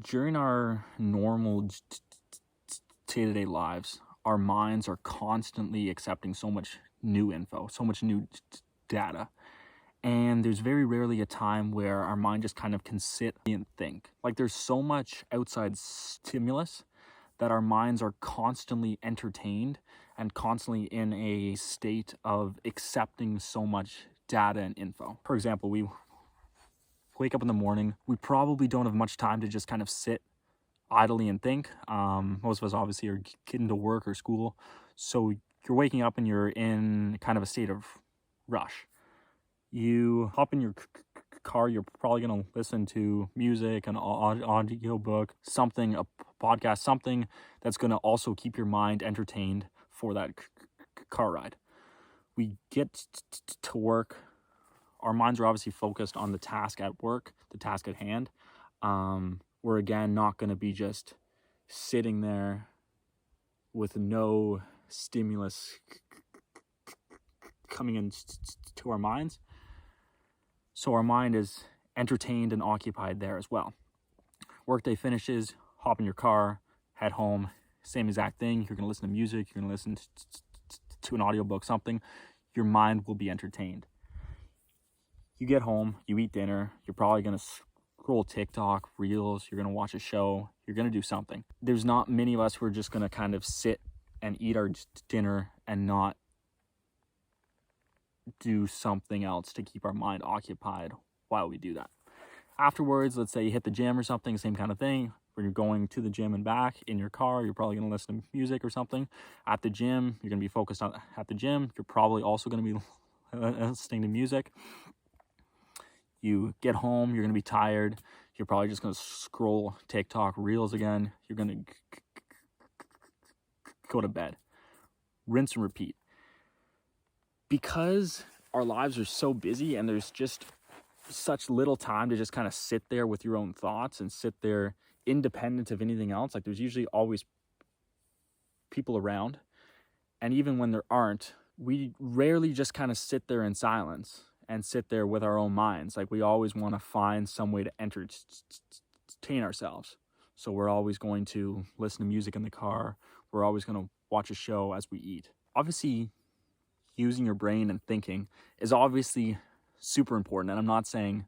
During our normal day-to-day lives, our minds are constantly accepting so much new info, so much new data. And there's very rarely a time where our mind just kind of can sit and think. Like, there's so much outside stimulus that our minds are constantly entertained and constantly in a state of accepting so much data and info. For example, we wake up in the morning, we probably don't have much time to just kind of sit idly and think. Most of us obviously are getting to work or school, so you're waking up and you're in kind of a state of rush. You hop in your car, you're probably going to listen to music, an audio book, something, a podcast, something that's going to also keep your mind entertained for that car ride. We get to work. Our minds are obviously focused on the task at work, the task at hand. We're again not going to be just sitting there with no stimulus coming into our minds. So our mind is entertained and occupied there as well. Workday finishes, hop in your car, head home, same exact thing. You're going to listen to music, you're going to listen to an audiobook, something. Your mind will be entertained. You get home, you eat dinner, you're probably going to scroll TikTok, Reels, you're going to watch a show, you're going to do something. There's not many of us who are just going to kind of sit and eat our dinner and not do something else to keep our mind occupied while we do that. Afterwards, let's say you hit the gym or something, same kind of thing. When you're going to the gym and back in your car, you're probably going to listen to music or something. At the gym, you're going to be focused on at the gym. You're probably also going to be listening to music. You get home, you're going to be tired. You're probably just going to scroll TikTok, Reels again. You're going to go to bed. Rinse and repeat. Because our lives are so busy and there's just such little time to just kind of sit there with your own thoughts and sit there independent of anything else. Like, there's usually always people around. And even when there aren't, we rarely just kind of sit there in silence and sit there with our own minds. Like, we always want to find some way to entertain ourselves. So we're always going to listen to music in the car. We're always going to watch a show as we eat. Obviously, using your brain and thinking is obviously super important. And I'm not saying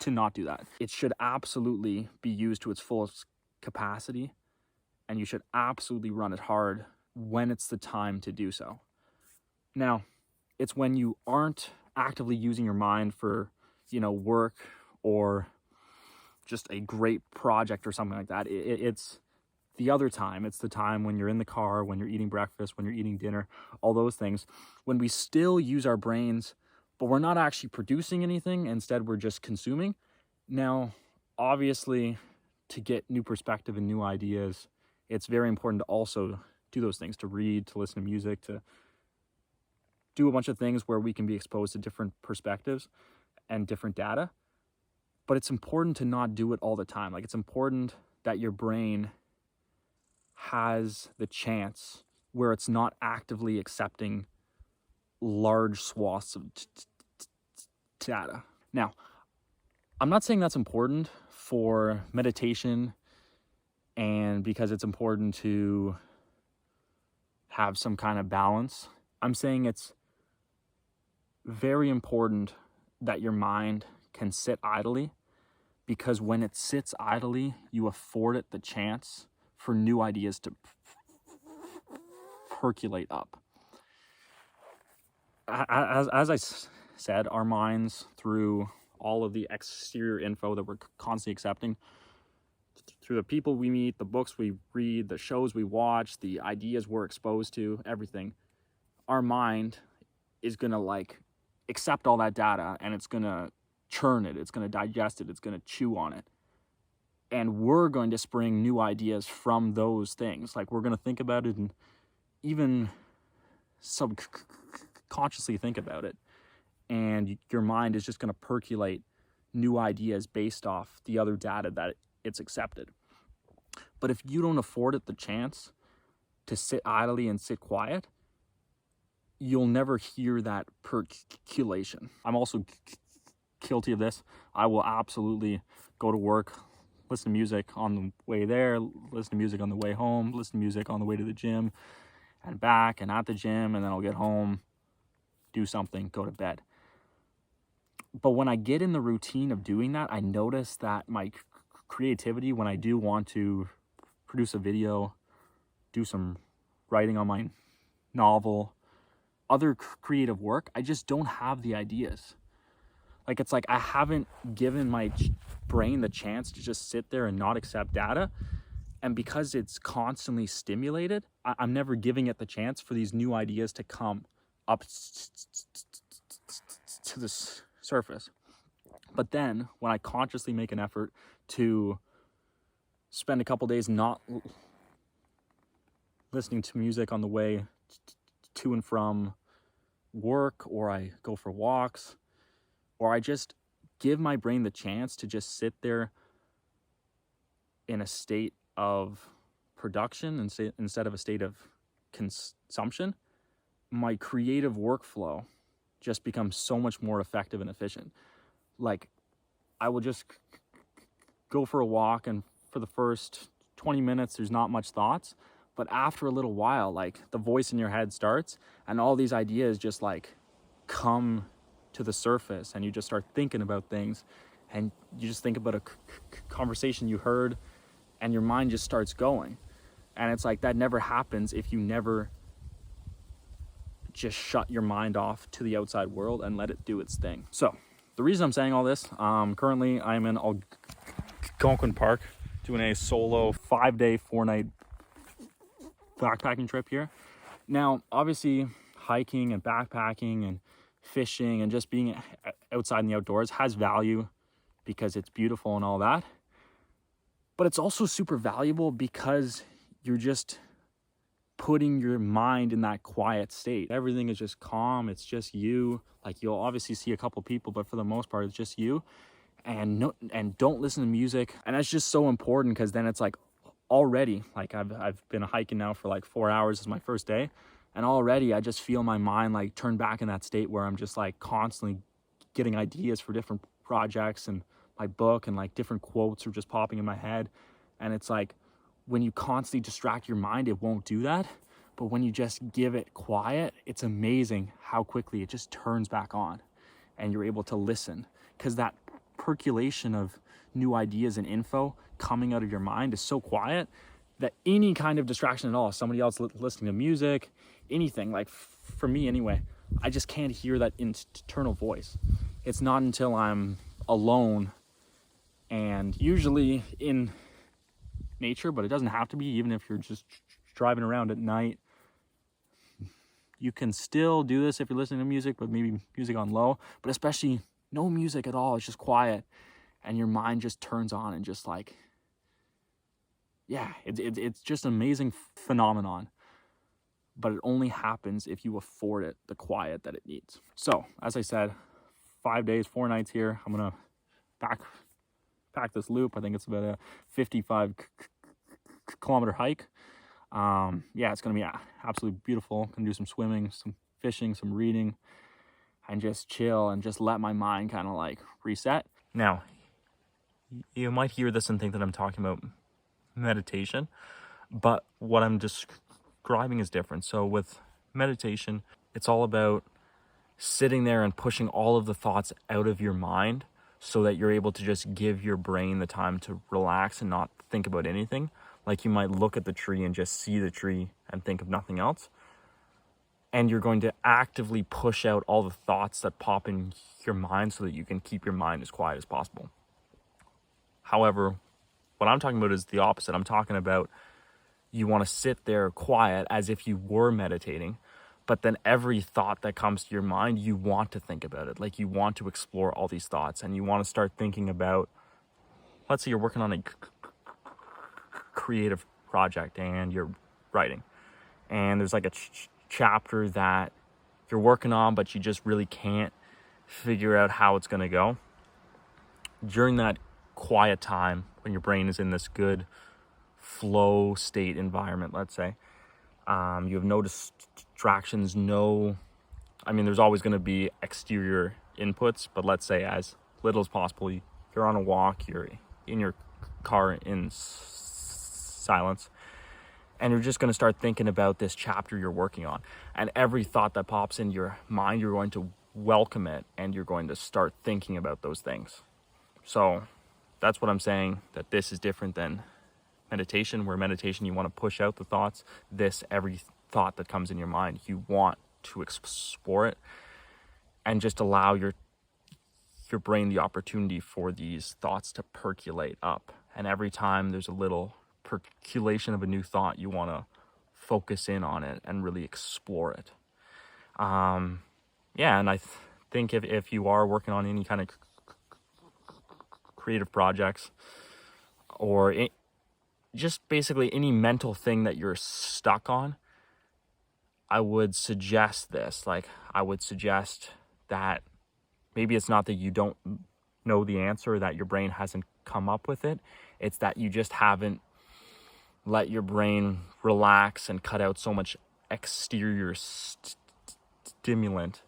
to not do that. It should absolutely be used to its fullest capacity. And you should absolutely run it hard when it's the time to do so. Now, it's when you aren't actively using your mind for, work or just a great project or something like that. It's the other time. It's the time when you're in the car, when you're eating breakfast, when you're eating dinner, all those things, when we still use our brains, but we're not actually producing anything. Instead, we're just consuming. Now, obviously, to get new perspective and new ideas, it's very important to also do those things, to read, to listen to music, to do a bunch of things where we can be exposed to different perspectives and different data. But it's important to not do it all the time. Like, it's important that your brain has the chance where it's not actively accepting large swaths of data. Now, I'm not saying that's important for meditation and because it's important to have some kind of balance. I'm saying it's very important that your mind can sit idly, because when it sits idly, you afford it the chance for new ideas to percolate up. As I said, our minds, through all of the exterior info that we're constantly accepting, through the people we meet, the books we read, the shows we watch, the ideas we're exposed to, everything, our mind is going to accept all that data, and it's going to churn it, it's going to digest it, it's going to chew on it. And we're going to spring new ideas from those things. Like, we're going to think about it and even subconsciously think about it. And your mind is just going to percolate new ideas based off the other data that it's accepted. But if you don't afford it the chance to sit idly and sit quiet, you'll never hear that percolation. I'm also guilty of this. I will absolutely go to work, listen to music on the way there, listen to music on the way home, listen to music on the way to the gym and back and at the gym, and then I'll get home, do something, go to bed. But when I get in the routine of doing that, I notice that my creativity, when I do want to produce a video, do some writing on my novel, other creative work, I just don't have the ideas. Like, it's like I haven't given my brain the chance to just sit there and not accept data. And because it's constantly stimulated, I'm never giving it the chance for these new ideas to come up to the surface. But then when I consciously make an effort to spend a couple days not listening to music on the way to and from work, or I go for walks, or I just give my brain the chance to just sit there in a state of production instead of a state of consumption, my creative workflow just becomes so much more effective and efficient. Like, I will just go for a walk, and for the first 20 minutes, there's not much thoughts. But after a little while, like, the voice in your head starts, and all these ideas just like come to the surface, and you just start thinking about things, and you just think about a conversation you heard, and your mind just starts going. And it's like, that never happens if you never just shut your mind off to the outside world and let it do its thing. So the reason I'm saying all this, currently I'm in Algonquin Park doing a solo 5-day, 4-night backpacking trip here. Now, obviously, hiking and backpacking and fishing and just being outside in the outdoors has value because it's beautiful and all that. But it's also super valuable because you're just putting your mind in that quiet state. Everything is just calm. It's just you. Like, you'll obviously see a couple people, but for the most part, it's just you. And don't listen to music. And that's just so important, because then it's like, already, like, I've been hiking now for like 4 hours. It's my first day. And already I just feel my mind like turn back in that state where I'm just like constantly getting ideas for different projects, and my book, and like different quotes are just popping in my head. And it's like, when you constantly distract your mind, it won't do that. But when you just give it quiet, it's amazing how quickly it just turns back on, and you're able to listen, because that percolation of new ideas and info coming out of your mind is so quiet that any kind of distraction at all, somebody else listening to music, anything, like, for me anyway, I just can't hear that internal voice. It's not until I'm alone, and usually in nature, but it doesn't have to be. Even if you're just driving around at night, you can still do this if you're listening to music, but maybe music on low. But especially no music at all, it's just quiet, and your mind just turns on, and just like, yeah, it's just an amazing phenomenon. But it only happens if you afford it the quiet that it needs. So, as I said, 5 days, 4 nights here. I'm gonna backpack this loop. I think it's about a 55 kilometer hike. Yeah, it's gonna be absolutely beautiful. Gonna do some swimming, some fishing, some reading, and just chill and just let my mind kind of like reset. Now, you might hear this and think that I'm talking about meditation, but what I'm describing is different. So with meditation, it's all about sitting there and pushing all of the thoughts out of your mind so that you're able to just give your brain the time to relax and not think about anything. Like, you might look at the tree and just see the tree and think of nothing else. And you're going to actively push out all the thoughts that pop in your mind so that you can keep your mind as quiet as possible. However, what I'm talking about is the opposite. I'm talking about, you want to sit there quiet as if you were meditating, but then every thought that comes to your mind, you want to think about it. Like, you want to explore all these thoughts, and you want to start thinking about, let's say you're working on a creative project and you're writing, and there's like a chapter that you're working on, but you just really can't figure out how it's going to go. During that quiet time, when your brain is in this good flow state environment, let's say, you have no distractions, there's always going to be exterior inputs, but let's say as little as possible. You're on a walk, you're in your car in silence, and you're just going to start thinking about this chapter you're working on. And every thought that pops in your mind, you're going to welcome it, and you're going to start thinking about those things. So that's what I'm saying, that this is different than meditation, where meditation, you want to push out the thoughts. This, every thought that comes in your mind, you want to explore it and just allow your brain the opportunity for these thoughts to percolate up. And every time there's a little percolation of a new thought, you want to focus in on it and really explore it. And I think if you are working on any kind of creative projects, or just basically any mental thing that you're stuck on, I would suggest this. Like, I would suggest that maybe it's not that you don't know the answer, that your brain hasn't come up with it. It's that you just haven't let your brain relax and cut out so much exterior stimulant,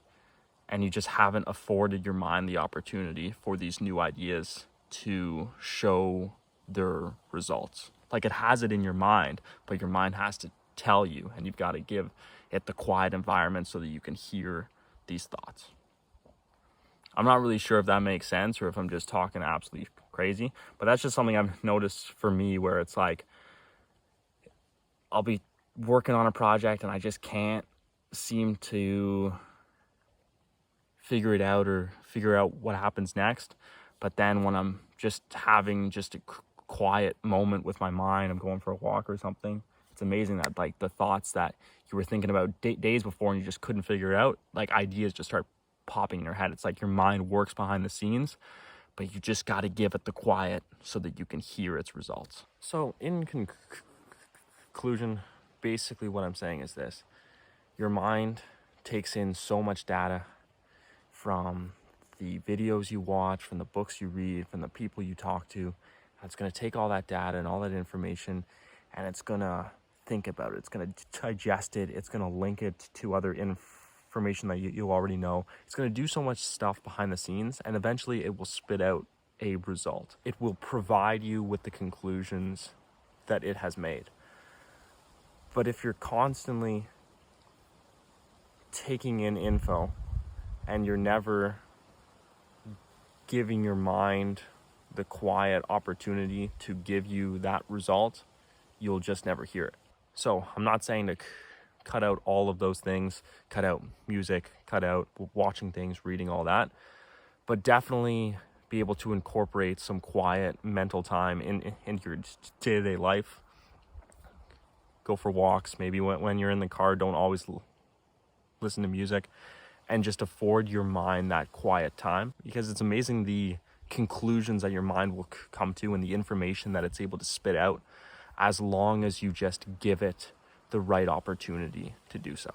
and you just haven't afforded your mind the opportunity for these new ideas to show their results. Like, it has it in your mind, but your mind has to tell you, and you've got to give it the quiet environment so that you can hear these thoughts. I'm not really sure if that makes sense or if I'm just talking absolutely crazy, but that's just something I've noticed for me, where it's like, I'll be working on a project and I just can't seem to figure it out or figure out what happens next. But then when I'm just having just a quiet moment with my mind, I'm going for a walk or something, it's amazing that, like, the thoughts that you were thinking about days before and you just couldn't figure it out, like, ideas just start popping in your head. It's like your mind works behind the scenes, but you just got to give it the quiet so that you can hear its results. So in conclusion, basically what I'm saying is this: your mind takes in so much data from the videos you watch, from the books you read, from the people you talk to. It's going to take all that data and all that information, and it's going to think about it. It's going to digest it. It's going to link it to other information that you already know. It's going to do so much stuff behind the scenes, and eventually it will spit out a result. It will provide you with the conclusions that it has made. But if you're constantly taking in info and you're never giving your mind the quiet opportunity to give you that result, you'll just never hear it. So I'm not saying to cut out all of those things, cut out music, cut out watching things, reading, all that, but definitely be able to incorporate some quiet mental time into your day-to-day life. Go for walks. Maybe when you're in the car, don't always listen to music, and just afford your mind that quiet time, because it's amazing the conclusions that your mind will come to and the information that it's able to spit out, as long as you just give it the right opportunity to do so.